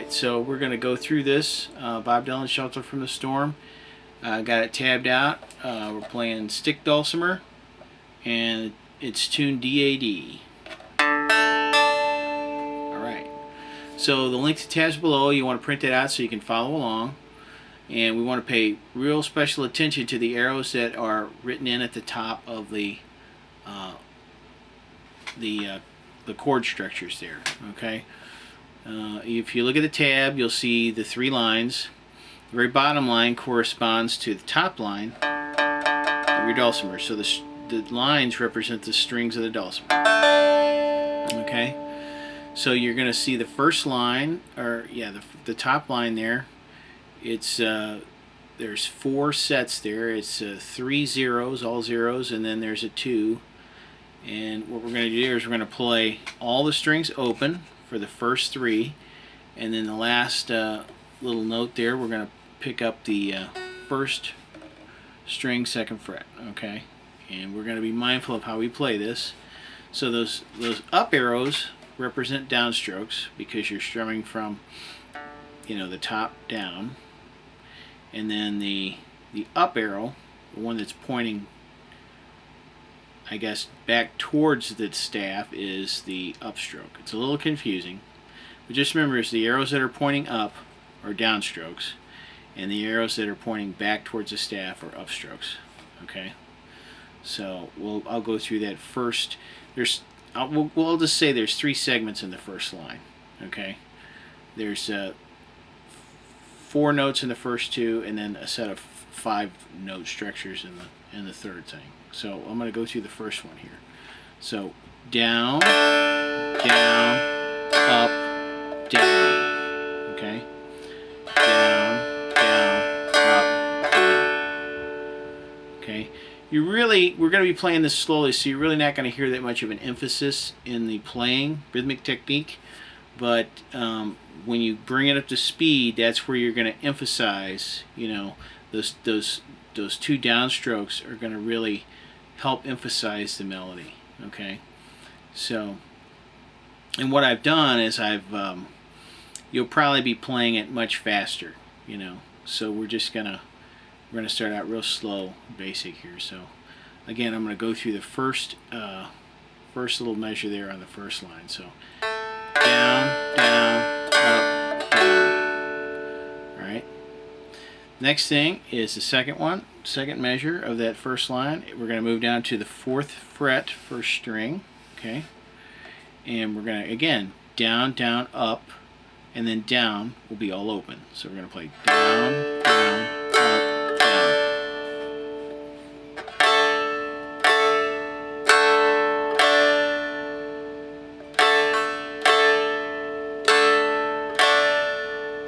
Alright, so we're going to go through this. Bob Dylan, Shelter from the Storm. Got it tabbed out. We're playing stick dulcimer, and it's tuned DAD. Alright, so the link to tabs below, you want to print that out so you can follow along. And we want to pay real special attention to the arrows that are written in at the top of the chord structures there. Okay. If you look at the tab, you'll see the three lines. The very bottom line corresponds to the top line of your dulcimer. So the lines represent the strings of the dulcimer. Okay. So you're going to see the first line, or yeah, the top line there. It's there's four sets there. It's 3 zeros, all zeros, and then there's a 2. And what we're going to do is we're going to play all the strings open for the first 3, and then the last little note there, we're going to pick up the first string, 2nd fret. Okay, and we're going to be mindful of how we play this. So those up arrows represent downstrokes because you're strumming from, the top down. And then the up arrow, the one that's pointing, I guess, back towards the staff, is the upstroke. It's a little confusing, but just remember, it's the arrows that are pointing up are downstrokes, and the arrows that are pointing back towards the staff are upstrokes. Okay, so I'll go through that first. We'll just say there's 3 segments in the first line. Okay, there's 4 notes in the first 2, and then a set of 5 note structures in the third thing. So I'm going to go through the first one here. So down, down, up, down. Okay, down, down, up, down. Okay, we're going to be playing this slowly, so you're really not going to hear that much of an emphasis in the playing rhythmic technique. But when you bring it up to speed, that's where you're going to emphasize. Those 2 downstrokes are going to really help emphasize the melody. Okay, so, and what I've done is you'll probably be playing it much faster. So we're gonna start out real slow, basic here. So again, I'm gonna go through the first little measure there on the first line. So down, down, up, down. Alright. Next thing is the second measure of that first line. We're going to move down to the 4th fret, first string. Okay. And we're going to, again, down, down, up, and then down will be all open. So we're going to play down, down, up, down.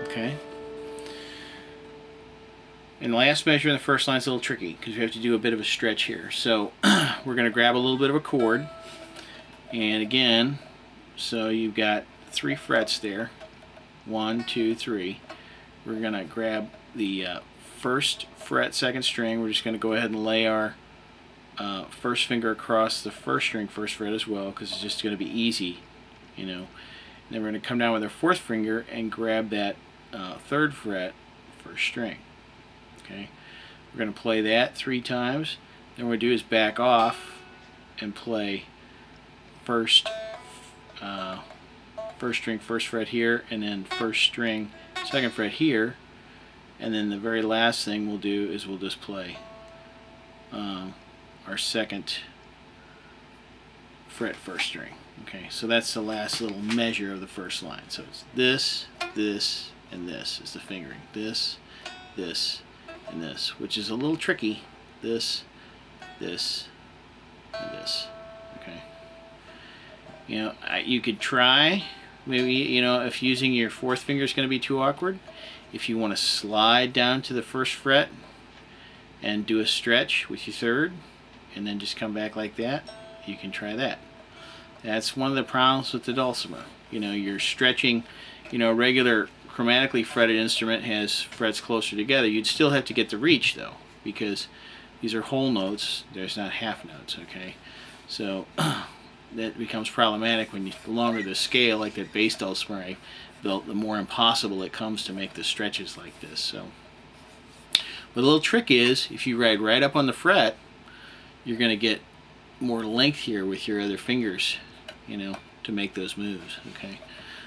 Okay. And the last measure in the first line is a little tricky because we have to do a bit of a stretch here. So we're going to grab a little bit of a chord, and again, so you've got 3 frets there, 1, 2, 3. We're going to grab the 1st fret, 2nd string. We're just going to go ahead and lay our first finger across the 1st string, 1st fret as well, because it's just going to be easy, And then we're going to come down with our 4th finger and grab that 3rd fret, 1st string. Okay, we're going to play that 3 times. Then what we do is back off and play first string, 1st fret here, and then 1st string, 2nd fret here, and then the very last thing we'll do is we'll just play our 2nd fret, 1st string. Okay, so that's the last little measure of the first line. So it's this, this, and this is the fingering. This, this, and this, which is a little tricky. This, this, and this. Okay. You could try, maybe, if using your 4th finger is going to be too awkward, if you want to slide down to the 1st fret and do a stretch with your 3rd, and then just come back like that, you can try that. That's one of the problems with the dulcimer. You're stretching, regular chromatically fretted instrument has frets closer together. You'd still have to get the reach though, because these are whole notes. There's not half notes. Okay, so that becomes problematic when the longer the scale, like that bass dulcimer I built, the more impossible it comes to make the stretches like this. So, but the little trick is, if you ride right up on the fret, you're going to get more length here with your other fingers, you know, to make those moves. Okay,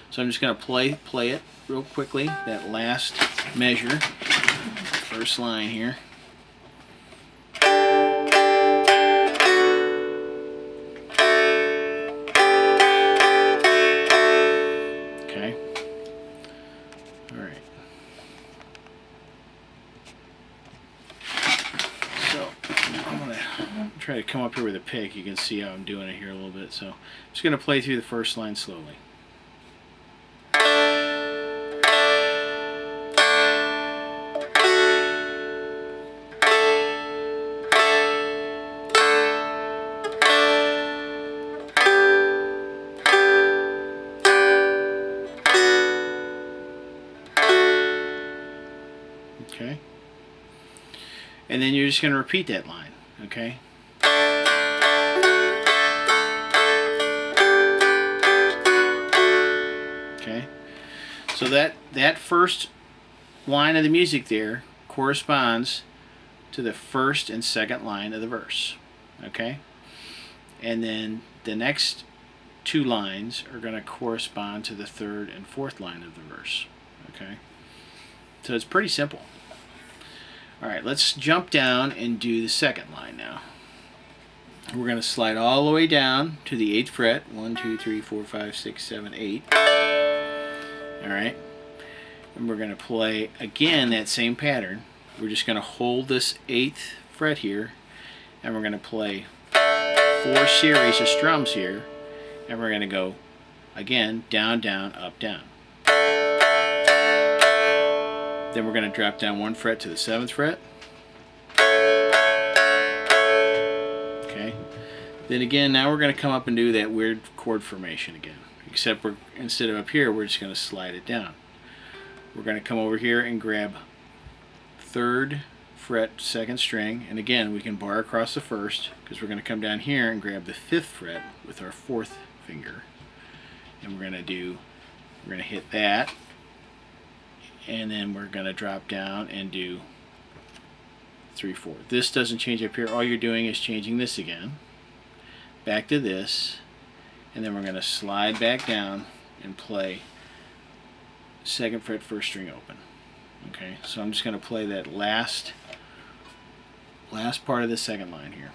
so I'm just going to play it real quickly. That last measure, first line here. Okay. All right. So I'm gonna try to come up here with a pick. You can see how I'm doing it here a little bit. So I'm just gonna play through the first line slowly. Okay. And then you're just going to repeat that line. Okay. Okay. So that first line of the music there corresponds to the first and second line of the verse. Okay. And then the next two lines are going to correspond to the third and fourth line of the verse. Okay. So it's pretty simple. Alright, let's jump down and do the second line now. We're going to slide all the way down to the 8th fret. 1, 2, 3, 4, 5, 6, 7, 8. Alright. And we're going to play again that same pattern. We're just going to hold this 8th fret here, and we're going to play 4 series of strums here, and we're going to go again down, down, up, down. Then we're going to drop down 1 fret to the 7th fret. Okay. Then again, now we're going to come up and do that weird chord formation again. Except instead of up here, we're just going to slide it down. We're going to come over here and grab 3rd fret, 2nd string, and again we can bar across the 1st, because we're going to come down here and grab the 5th fret with our 4th finger, and we're going to hit that. And then we're going to drop down and do 3, 4. This doesn't change up here. All you're doing is changing this again. Back to this. And then we're going to slide back down and play 2nd fret, 1st string open. Okay, so I'm just going to play that last part of the second line here.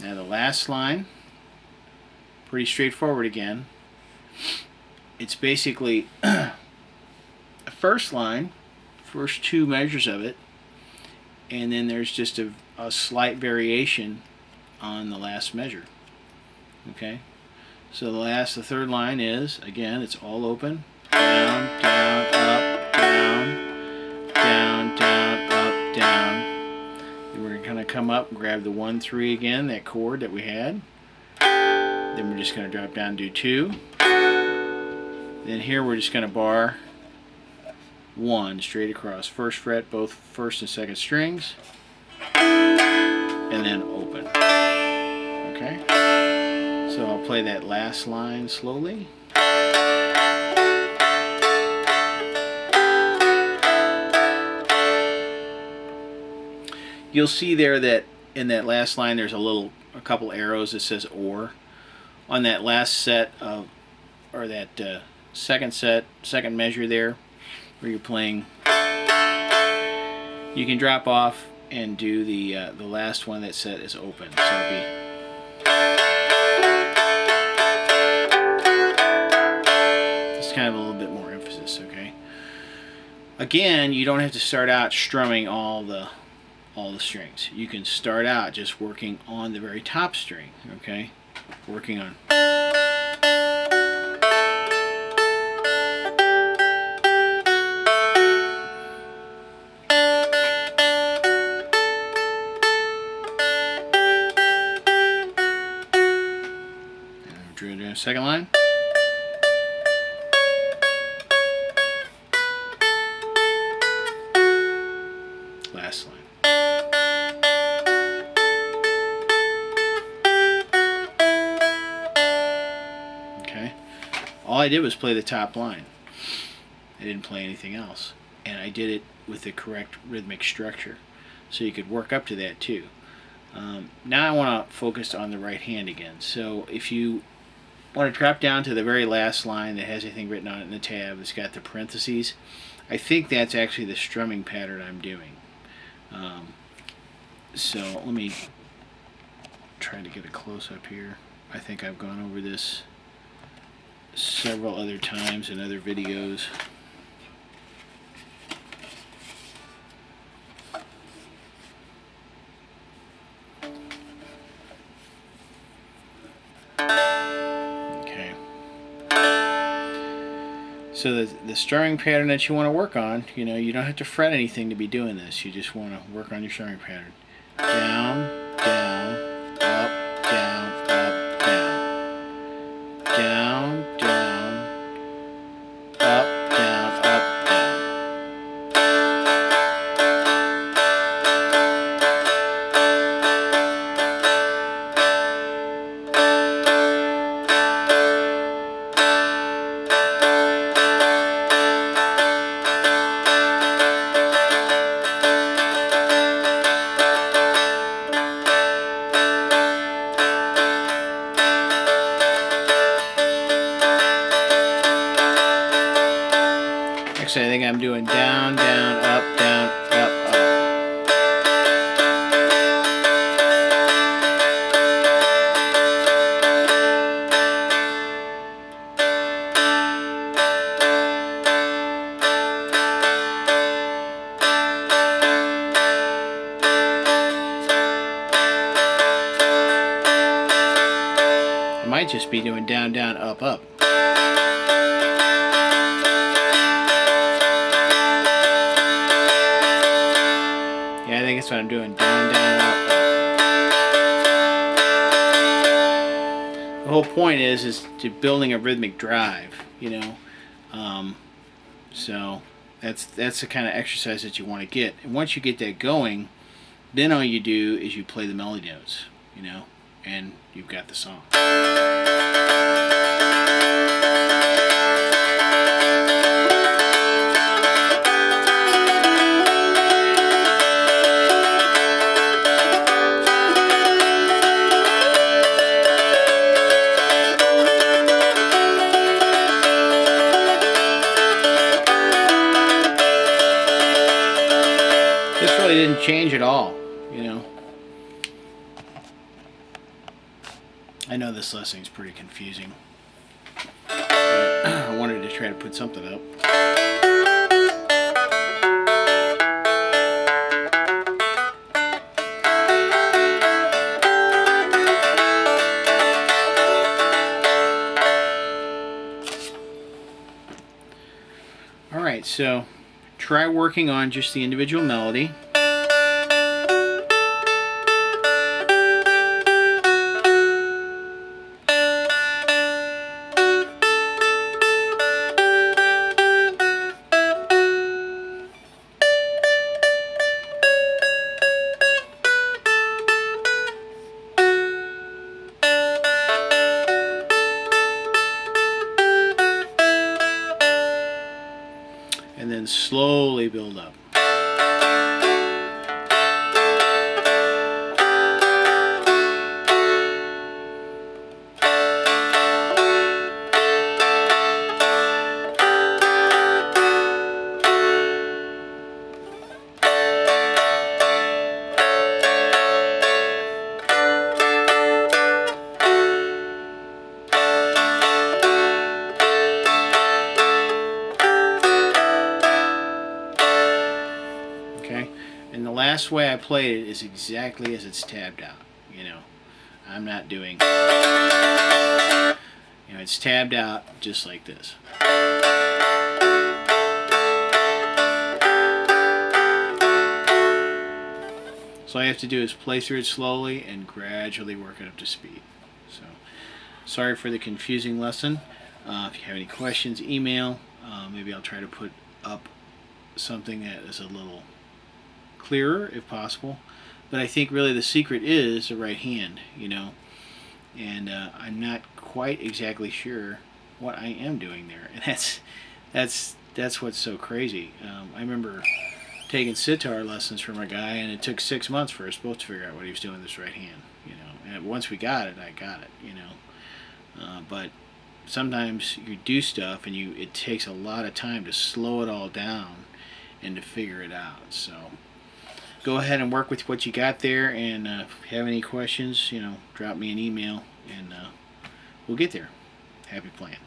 Now the last line, pretty straightforward again. It's basically a first line, first 2 measures of it, and then there's just a slight variation on the last measure. Okay, so the third line is, again, it's all open, down, down, up, down, down, down, up, down. We're going to come up and grab the 1, 3 again, that chord that we had. Then we're just going to drop down and do 2. Then here we're just going to bar 1 straight across. 1st fret, both 1st and 2nd strings. And then open. Okay? So I'll play that last line slowly. You'll see there that in that last line there's a couple arrows that says or. On that last set of, or that second measure there, where you're playing, you can drop off and do the last one that set is open. So it'll be just kind of a little bit more emphasis. Okay. Again, you don't have to start out strumming all the strings. You can start out just working on the very top string, okay? Working on. Second line. Last line. Okay. All I did was play the top line. I didn't play anything else. And I did it with the correct rhythmic structure. So you could work up to that too. Now I want to focus on the right hand again. So if you want to drop down to the very last line that has anything written on it in the tab, it's got the parentheses. I think that's actually the strumming pattern I'm doing. So let me try to get a close-up here. I think I've gone over this several other times in other videos. So the strumming pattern that you want to work on, you know, you don't have to fret anything to be doing this. You just want to work on your strumming pattern. Down, down, up, down, up, down. Down, down, up, down, up, down. Actually, I think I'm doing down, down, up, down, up, up. I might just be doing down, down, up, up. Yeah, I think that's what I'm doing. Down, down, up, up. The whole point is to building a rhythmic drive, you know. So that's the kind of exercise that you want to get. And once you get that going, then all you do is you play the melody notes, you know, and you've got the song. This really didn't change at all, you know. I know this lesson is pretty confusing, but I wanted to try to put something up. Alright, so try working on just the individual melody. And then slowly build up. Okay, and the last way I played it is exactly as it's tabbed out. You know, I'm not doing, you know, it's tabbed out just like this. So all I have to do is play through it slowly and gradually work it up to speed. So Sorry for the confusing lesson. If you have any questions, email. Maybe I'll try to put up something that is a little clearer if possible. But I think really the secret is the right hand, you know. And I'm not quite exactly sure what I am doing there, and that's what's so crazy. I remember taking sitar lessons from a guy, and it took 6 months for us both to figure out what he was doing with his right hand, you know. And once we got it, I got it, you know. But sometimes you do stuff, and it takes a lot of time to slow it all down and to figure it out. So go ahead and work with what you got there, and if you have any questions, you know, drop me an email, and we'll get there. Happy playing.